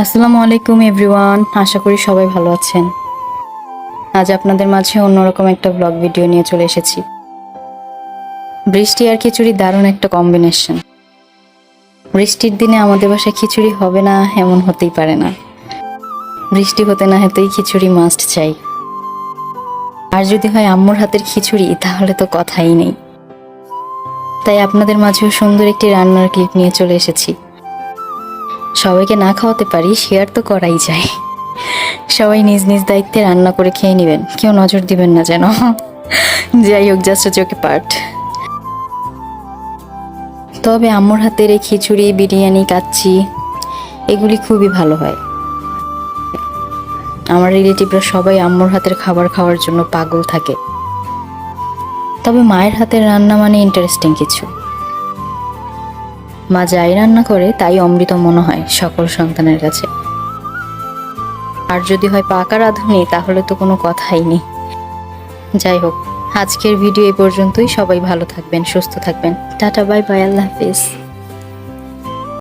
আসসালামু আলাইকুম এভরিওয়ান, আশা করি সবাই ভালো আছেন। আজ আপনাদের মাঝে অন্যরকম একটা ব্লগ ভিডিও নিয়ে চলে এসেছি। বৃষ্টি আর খিচুড়ি দারুণ একটা কম্বিনেশন। বৃষ্টির দিনে আমাদের বাসায় খিচুড়ি হবে না এমন হতেই পারে না। বৃষ্টি হতে না হতেই খিচুড়ি মাস্ট চাই। আর যদি হয় আম্মুর হাতের খিচুড়ি তাহলে তো কথাই নেই। তাই আপনাদের মাঝেও সুন্দর একটি রান্নার ক্লিপ নিয়ে চলে এসেছি। সবাইকে না খাওয়াতে পারি, শেয়ার তো করাই যায়। সবাই নিজ নিজ দায়িত্বে রান্না করে খেয়ে নেবেন, কেউ নজর দিবেন না যেন। যাই হোক, জাস্ট জোকে পার্ট। তবে আম্মুর হাতের এই খিচুড়ি, বিরিয়ানি, কাচ্চি এগুলি খুবই ভালো হয়। আমার রিলেটিভরা সবাই আম্মুর হাতের খাবার খাওয়ার জন্য পাগল থাকে। তবে মায়ের হাতের রান্না মানে ইন্টারেস্টিং কিছু। মা যাই রান্না করে তাই অমৃত মনে হয় সকল সন্তানের কাছে। আর যদি হয় পাকা রাঁধুনি তাহলে তো কোনো কথাই নেই। যাই হোক, আজকের ভিডিও এই পর্যন্তই। সবাই ভালো থাকবেন, সুস্থ থাকবেন। টাটা, বাই বাই, আল্লাহ হাফিজ।